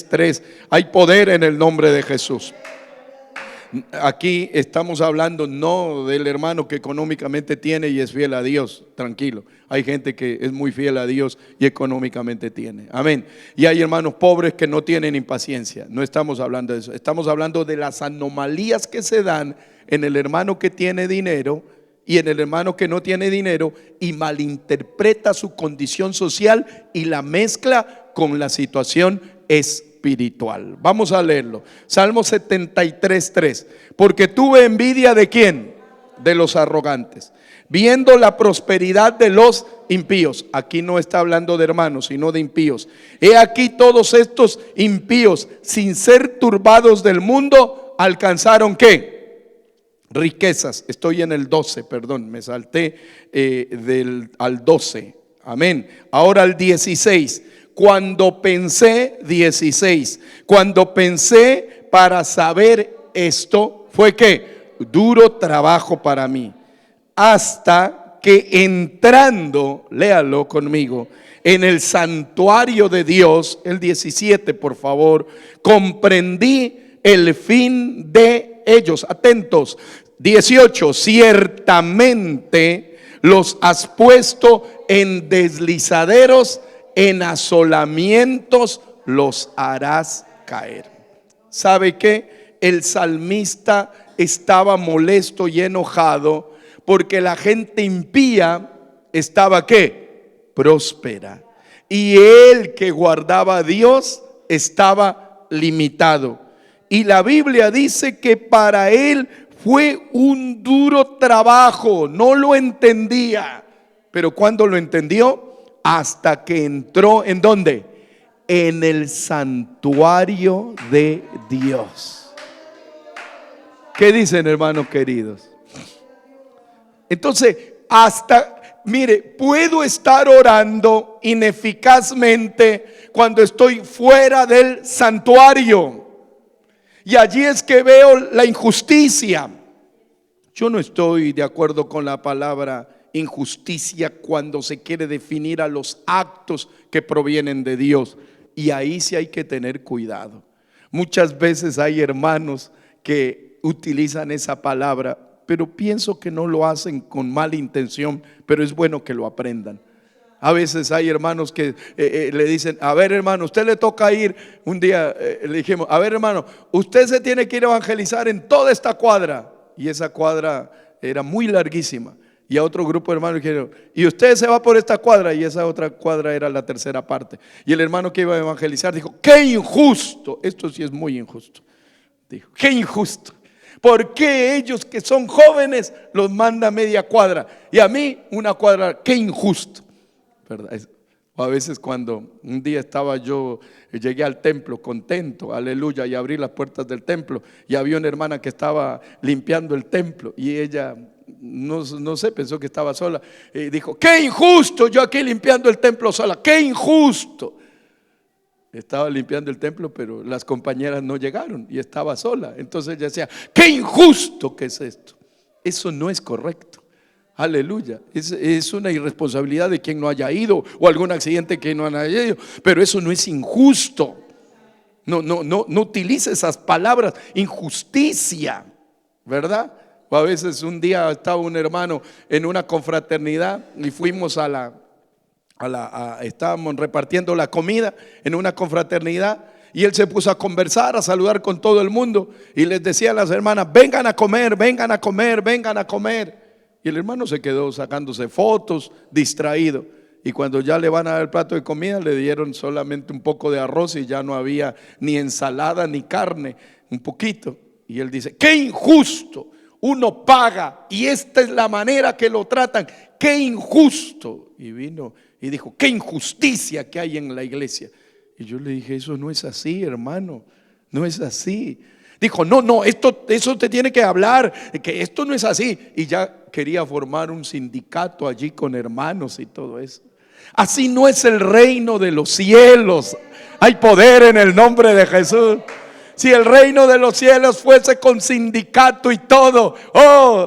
3. Hay poder en el nombre de Jesús. Aquí estamos hablando no del hermano que económicamente tiene y es fiel a Dios. Tranquilo, hay gente que es muy fiel a Dios y económicamente tiene. Amén. Y hay hermanos pobres que no tienen impaciencia. No estamos hablando de eso. Estamos hablando de las anomalías que se dan en el hermano que tiene dinero y en el hermano que no tiene dinero, y malinterpreta su condición social y la mezcla con la situación espiritual. Vamos a leerlo. Salmo 73, 3. Porque tuve envidia ¿de quién? De los arrogantes, viendo la prosperidad de los impíos. Aquí no está hablando de hermanos, sino de impíos. He aquí todos estos impíos, sin ser turbados del mundo, alcanzaron ¿qué? Riquezas. Estoy en el 12, perdón, me salté al 12. Amén. Ahora al 16. Cuando pensé para saber esto, fue que duro trabajo para mí, hasta que entrando, léalo conmigo, en el santuario de Dios, el 17 por favor, comprendí el fin de ellos. Atentos. 18. Ciertamente los has puesto en deslizaderos, en asolamientos los harás caer. ¿Sabe qué? El salmista estaba molesto y enojado porque la gente impía estaba ¿qué? Próspera, y él que guardaba a Dios estaba limitado. Y la Biblia dice que para él fue un duro trabajo, no lo entendía. Pero ¿cuándo lo entendió? Hasta que entró, ¿en dónde? En el santuario de Dios. ¿Qué dicen, hermanos queridos? Entonces, mire, puedo estar orando ineficazmente cuando estoy fuera del santuario. Y allí es que veo la injusticia. Yo no estoy de acuerdo con la palabra injusticia cuando se quiere definir a los actos que provienen de Dios. Y ahí sí hay que tener cuidado. Muchas veces hay hermanos que utilizan esa palabra, pero pienso que no lo hacen con mala intención, pero es bueno que lo aprendan. A veces hay hermanos que le dicen: a ver, hermano, usted le toca ir. Un día le dijimos: a ver, hermano, usted se tiene que ir a evangelizar en toda esta cuadra. Y esa cuadra era muy larguísima. Y a otro grupo de hermanos dijeron: y usted se va por esta cuadra. Y esa otra cuadra era la tercera parte. Y el hermano que iba a evangelizar dijo: qué injusto. Esto sí es muy injusto. Dijo: qué injusto. ¿Por qué ellos que son jóvenes los manda media cuadra y a mí una cuadra? Qué injusto, ¿verdad? A veces cuando un día llegué al templo contento, aleluya, y abrí las puertas del templo y había una hermana que estaba limpiando el templo y ella no sé, pensó que estaba sola y dijo: qué injusto, yo aquí limpiando el templo sola, qué injusto. Estaba limpiando el templo, pero las compañeras no llegaron y estaba sola. Entonces ella decía: qué injusto que es esto. Eso no es correcto. Aleluya. Es una irresponsabilidad de quien no haya ido o algún accidente que no haya ido, pero eso no es injusto. No utilice esas palabras. Injusticia, ¿verdad? O a veces un día estaba un hermano en una confraternidad y fuimos estábamos repartiendo la comida en una confraternidad y él se puso a conversar, a saludar con todo el mundo y les decía a las hermanas: vengan a comer, vengan a comer, vengan a comer. Y el hermano se quedó sacándose fotos, distraído. Y cuando ya le van a dar el plato de comida, le dieron solamente un poco de arroz y ya no había ni ensalada ni carne, un poquito. Y él dice: qué injusto, uno paga y esta es la manera que lo tratan, qué injusto. Y vino y dijo: qué injusticia que hay en la iglesia. Y yo le dije: eso no es así, hermano, no es así. Dijo: no, eso te tiene que hablar, que esto no es así. Y ya quería formar un sindicato allí con hermanos y todo eso. Así no es el reino de los cielos. Hay poder en el nombre de Jesús. Si el reino de los cielos fuese con sindicato y todo,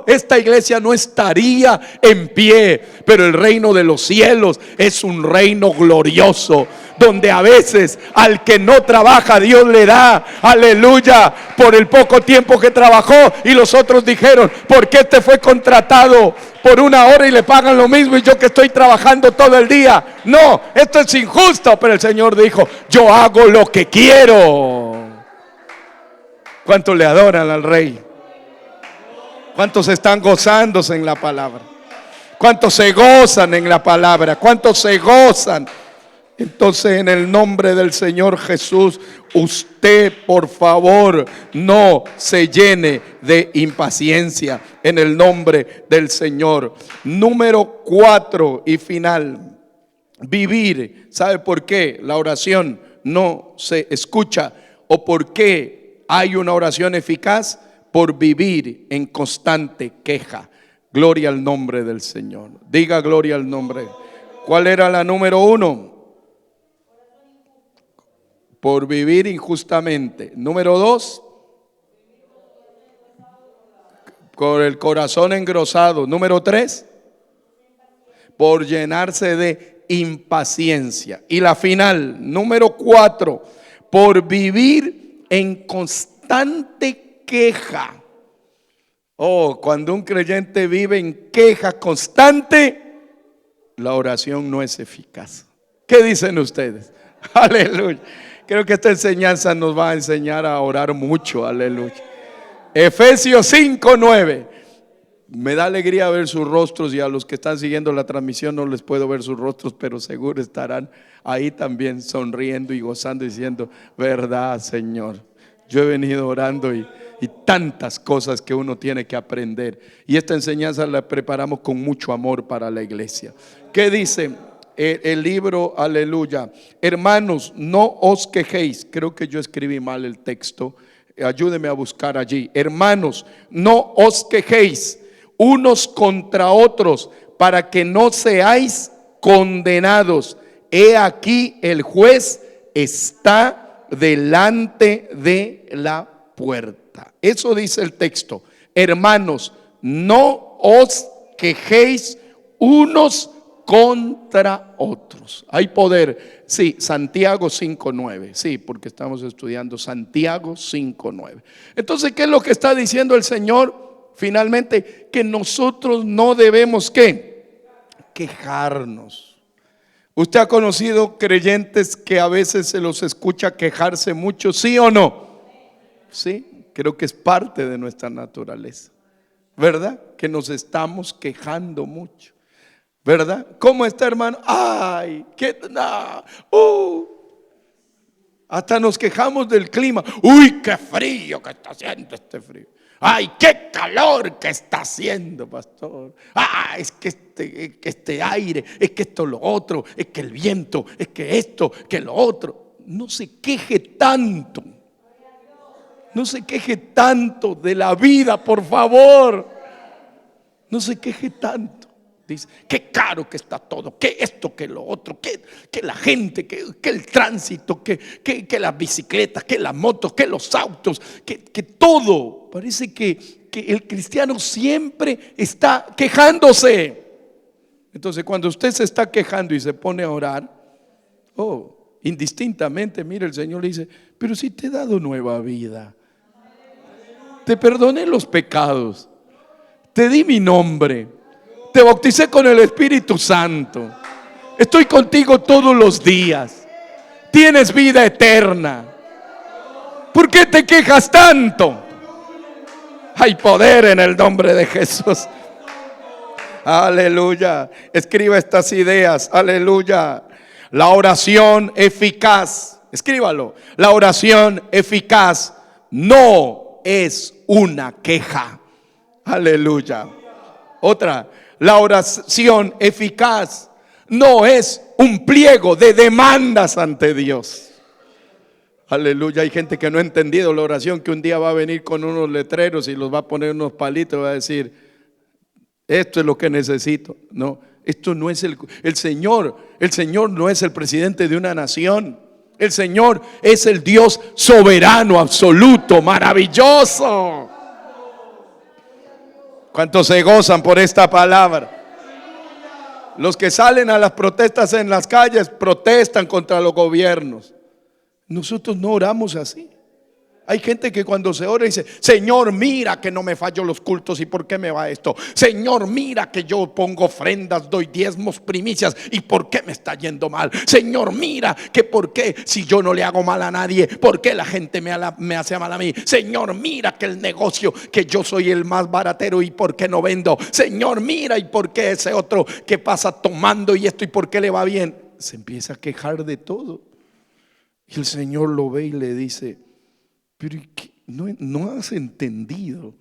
esta iglesia no estaría en pie. Pero el reino de los cielos es un reino glorioso, donde a veces al que no trabaja Dios le da, aleluya, por el poco tiempo que trabajó. Y los otros dijeron: ¿por qué este fue contratado por una hora y le pagan lo mismo y yo que estoy trabajando todo el día? No, esto es injusto. Pero el Señor dijo: yo hago lo que quiero. ¿Cuántos le adoran al Rey? ¿Cuántos están gozándose en la palabra? ¿Cuántos se gozan en la palabra? ¿Cuántos se gozan? Entonces, en el nombre del Señor Jesús, usted, por favor, no se llene de impaciencia. En el nombre del Señor. Número 4 y final: vivir. ¿Sabe por qué la oración no se escucha? ¿O por qué hay una oración eficaz? Por vivir en constante queja. Gloria al nombre del Señor. Diga gloria al nombre. ¿Cuál era la número 1? Por vivir injustamente. Número 2, con el corazón engrosado. Número 3, por llenarse de impaciencia. Y la final, número 4, por vivir en constante queja. Cuando un creyente vive en queja constante, la oración no es eficaz. ¿Qué dicen ustedes? Aleluya. Creo que esta enseñanza nos va a enseñar a orar mucho. Aleluya. Efesios 5:9. Me da alegría ver sus rostros, y a los que están siguiendo la transmisión no les puedo ver sus rostros, pero seguro estarán ahí también sonriendo y gozando, diciendo: verdad, Señor, Yo he venido orando y tantas cosas que uno tiene que aprender. Y esta enseñanza la preparamos con mucho amor para la iglesia. ¿Qué dice el libro? Aleluya. Hermanos, no os quejéis. Creo que yo escribí mal el texto. Ayúdeme a buscar allí. Hermanos, no os quejéis unos contra otros, para que no seáis condenados. He aquí el juez está delante de la puerta. Eso dice el texto. Hermanos, no os quejéis unos contra otros. Hay poder. Sí, Santiago 5:9. Sí, porque estamos estudiando Santiago 5:9. Entonces, ¿qué es lo que está diciendo el Señor? Finalmente, que nosotros no debemos ¿qué? Quejarnos. ¿Usted ha conocido creyentes que a veces se los escucha quejarse mucho? ¿Sí o no? Sí, creo que es parte de nuestra naturaleza, ¿verdad? Que nos estamos quejando mucho, ¿verdad? ¿Cómo está, hermano? Ay, qué hasta nos quejamos del clima. Uy, qué frío que está haciendo este frío. Ay, qué calor que está haciendo, pastor. Ah, es que este aire, es que esto, lo otro, es que el viento, es que esto, que lo otro. No se queje tanto. No se queje tanto de la vida, por favor. No se queje tanto. Dice, qué caro que está todo, que esto, que lo otro, que la gente, que el tránsito, que las bicicletas, que las motos, que los autos, que todo. Parece que el cristiano siempre está quejándose. Entonces, cuando usted se está quejando y se pone a orar, indistintamente, mire, el Señor le dice, pero si te he dado nueva vida, te perdoné los pecados, te di mi nombre, te bauticé con el Espíritu Santo, estoy contigo todos los días, tienes vida eterna. ¿Por qué te quejas tanto? Hay poder en el nombre de Jesús. Aleluya. Escriba estas ideas. Aleluya. La oración eficaz, escríbalo. La oración eficaz no es una queja. Aleluya. Otra. La oración eficaz no es un pliego de demandas ante Dios. Aleluya. Hay gente que no ha entendido la oración, que un día va a venir con unos letreros y los va a poner unos palitos y va a decir, esto es lo que necesito. No, esto no es el Señor. El Señor no es el presidente de una nación. El Señor es el Dios soberano, absoluto, maravilloso. ¿Cuántos se gozan por esta palabra? Los que salen a las protestas en las calles protestan contra los gobiernos. Nosotros no oramos así. Hay gente que cuando se ora dice, Señor, mira que no me fallo los cultos y por qué me va esto. Señor, mira que yo pongo ofrendas, doy diezmos, primicias y por qué me está yendo mal. Señor, mira que por qué si yo no le hago mal a nadie, por qué la gente me hace mal a mí. Señor, mira que el negocio, que yo soy el más baratero y por qué no vendo. Señor, mira y por qué ese otro que pasa tomando y esto y por qué le va bien. Se empieza a quejar de todo. Y el Señor lo ve y le dice, pero no has entendido.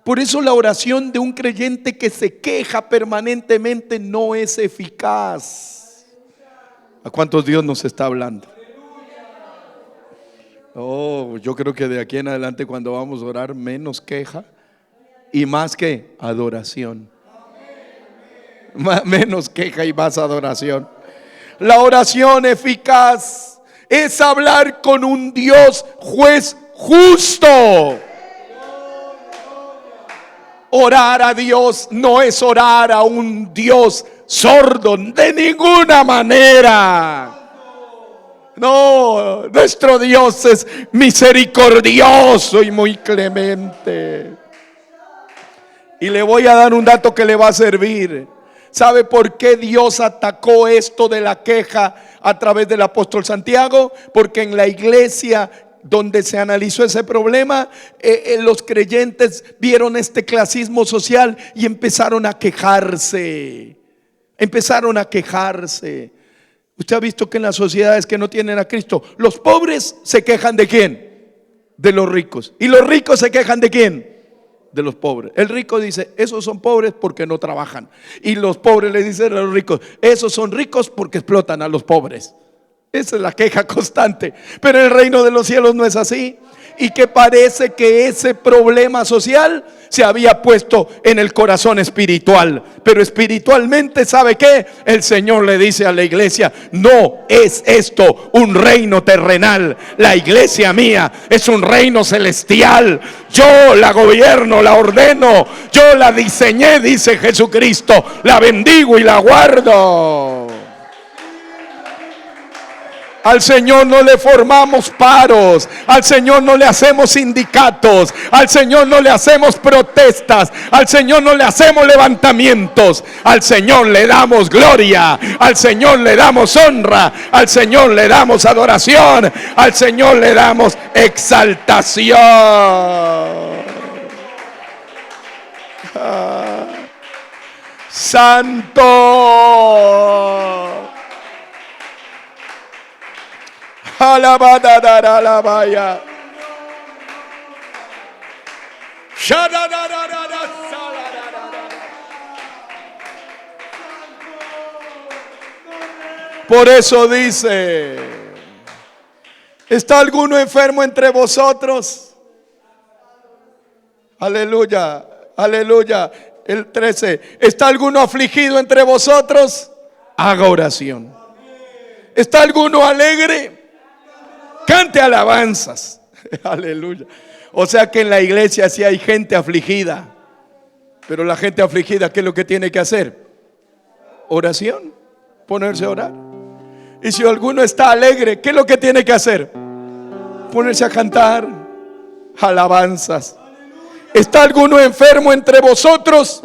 Por eso la oración de un creyente que se queja permanentemente no es eficaz. ¿A cuántos Dios nos está hablando? Yo creo que de aquí en adelante cuando vamos a orar menos queja y más que adoración. Menos queja y más adoración. La oración eficaz es hablar con un Dios juez justo. Orar a Dios no es orar a un Dios sordo de ninguna manera. No, nuestro Dios es misericordioso y muy clemente. Y le voy a dar un dato que le va a servir. ¿Sabe por qué Dios atacó esto de la queja a través del apóstol Santiago? Porque en la iglesia donde se analizó ese problema, los creyentes vieron este clasismo social y empezaron a quejarse. Empezaron a quejarse. Usted ha visto que en las sociedades que no tienen a Cristo, los pobres se quejan ¿de quién? de los ricos. ¿Y los ricos se quejan de quién? De los pobres. El rico dice, esos son pobres porque no trabajan. Y los pobres le dicen a los ricos, esos son ricos porque explotan a los pobres. Esa es la queja constante. Pero en el reino de los cielos no es así. Y que parece que ese problema social se había puesto en el corazón espiritual. Pero espiritualmente, ¿sabe qué? El Señor le dice a la iglesia, no es esto un reino terrenal. La iglesia mía es un reino celestial. Yo la gobierno, la ordeno, yo la diseñé, dice Jesucristo. La bendigo y la guardo. Al Señor no le formamos paros, al Señor no le hacemos sindicatos, al Señor no le hacemos protestas, al Señor no le hacemos levantamientos, al Señor le damos gloria, al Señor le damos honra, al Señor le damos adoración, al Señor le damos exaltación. Santo. Alabadadadalabaya. Por eso dice, ¿está alguno enfermo entre vosotros? Aleluya, aleluya. El 13, ¿está alguno afligido entre vosotros? Haga oración. ¿Está alguno alegre? Cante alabanzas. Aleluya. O sea que en la iglesia sí hay gente afligida. Pero la gente afligida, ¿qué es lo que tiene que hacer? Oración. Ponerse a orar. Y si alguno está alegre, ¿qué es lo que tiene que hacer? Ponerse a cantar alabanzas. ¿Está alguno enfermo entre vosotros?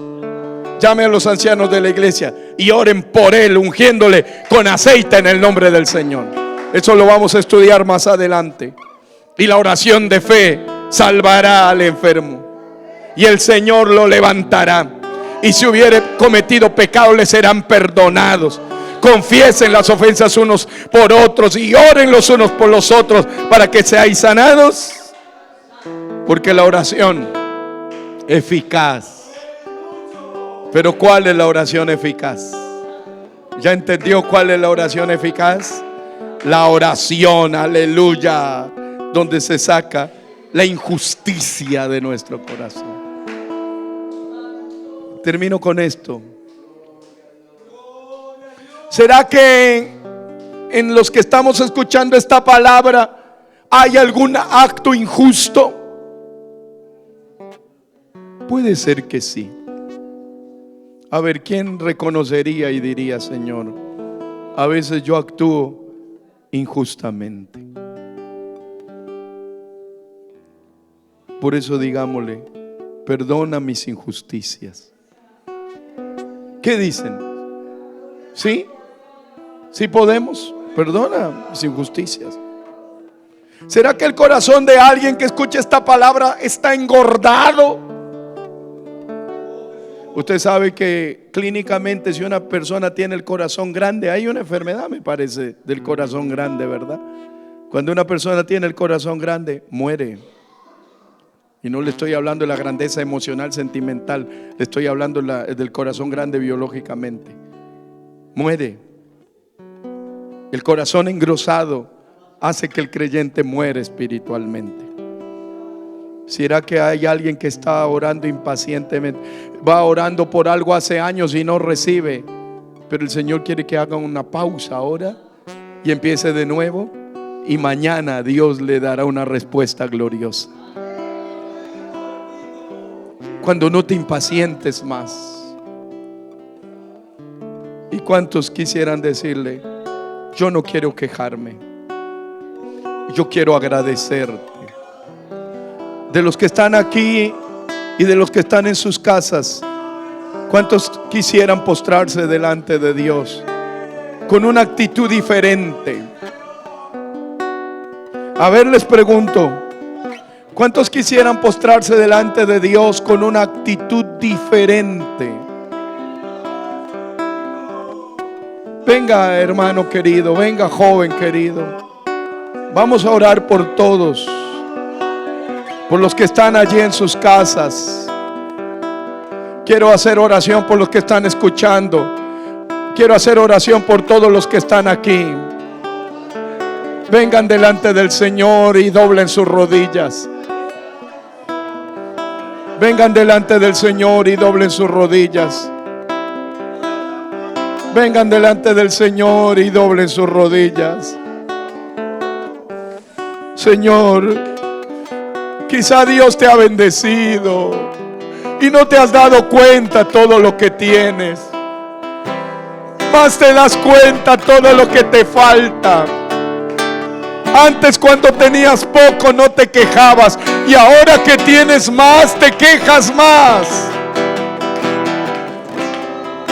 Llame a los ancianos de la iglesia y oren por él, ungiéndole con aceite en el nombre del Señor. Eso lo vamos a estudiar más adelante. Y la oración de fe salvará al enfermo, y el Señor lo levantará. Y si hubiere cometido pecado, le serán perdonados. Confiesen las ofensas unos por otros y oren los unos por los otros para que seáis sanados. Porque la oración eficaz. Pero ¿cuál es la oración eficaz? ¿Ya entendió cuál es la oración eficaz? La oración, aleluya, donde se saca la injusticia de nuestro corazón. Termino con esto. ¿Será que en los que estamos escuchando esta palabra hay algún acto injusto? Puede ser que sí. A ver, ¿quién reconocería y diría, Señor, a veces yo actúo injustamente? Por eso digámosle, perdona mis injusticias. ¿Qué dicen? ¿Sí? ¿Sí podemos? Perdona mis injusticias. ¿Será que el corazón de alguien que escucha esta palabra está engordado? Usted sabe que clínicamente, si una persona tiene el corazón grande, hay una enfermedad, me parece, del corazón grande, ¿verdad? Cuando una persona tiene el corazón grande, muere. Y no le estoy hablando de la grandeza emocional, sentimental, le estoy hablando del corazón grande biológicamente. Muere. El corazón engrosado hace que el creyente muera espiritualmente. ¿Será que hay alguien que está orando impacientemente? Va orando por algo hace años y no recibe, pero el Señor quiere que haga una pausa ahora y empiece de nuevo, y mañana Dios le dará una respuesta gloriosa. Cuando no te impacientes más. ¿Y cuántos quisieran decirle, yo no quiero quejarme, yo quiero agradecerte? De los que están aquí y de los que están en sus casas, ¿cuántos quisieran postrarse delante de Dios con una actitud diferente? A ver, les pregunto, ¿cuántos quisieran postrarse delante de Dios con una actitud diferente? Venga, hermano querido, venga, joven querido. Vamos a orar por todos. por los que están allí en sus casas. Quiero hacer oración por los que están escuchando. Quiero hacer oración por todos los que están aquí. Vengan delante del Señor y doblen sus rodillas. Vengan delante del Señor y doblen sus rodillas. Vengan delante del Señor y doblen sus rodillas. Señor, quizá Dios te ha bendecido y no te has dado cuenta todo lo que tienes. Más te das cuenta todo lo que te falta. Antes, cuando tenías poco, no te quejabas, y ahora que tienes más, te quejas más.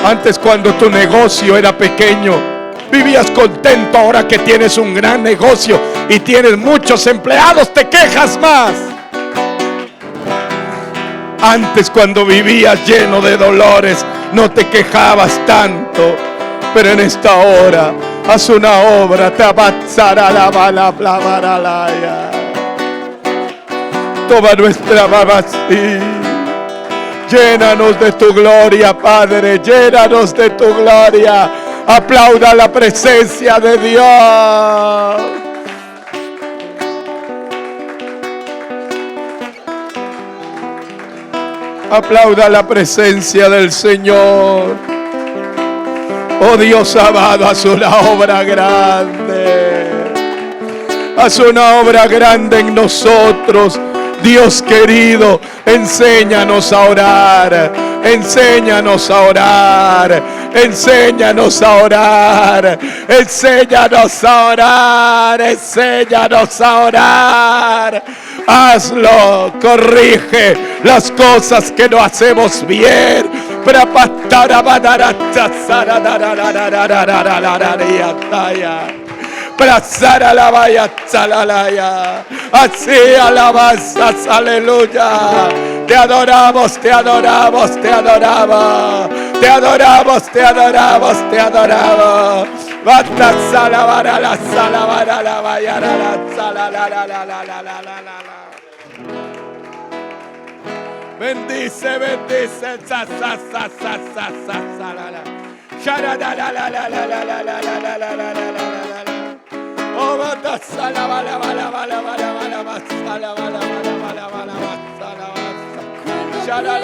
Antes, cuando tu negocio era pequeño, vivías contento. Ahora que tienes un gran negocio y tienes muchos empleados, te quejas más. Antes, cuando vivías lleno de dolores, no te quejabas tanto. Pero en esta hora, haz una obra. Te avanzará la bala, blabaralaya. Toma nuestra babasí. Llénanos de tu gloria, Padre. Llénanos de tu gloria. Aplauda la presencia de Dios. Aplauda la presencia del Señor. Oh Dios amado, haz una obra grande. Haz una obra grande en nosotros. Dios querido, enséñanos a orar. Enséñanos a orar. Enséñanos a orar. Enséñanos a orar. Enséñanos a orar. Hazlo, corrige las cosas que no hacemos bien. Así alabanzas, aleluya. Te adoramos, te adoramos, te adoramos. Te adoramos, te adoramos, te adoramos. Basta salabara la salabara la bayara la sala la la la la la la la la. Bendice, bendice, sa sa sa sa sa sa sa la la. Shara la la la la la la la la la la la la la la. Oh, basta salabara bala bala bala bala bala bala bala bala bala bala bala. Shara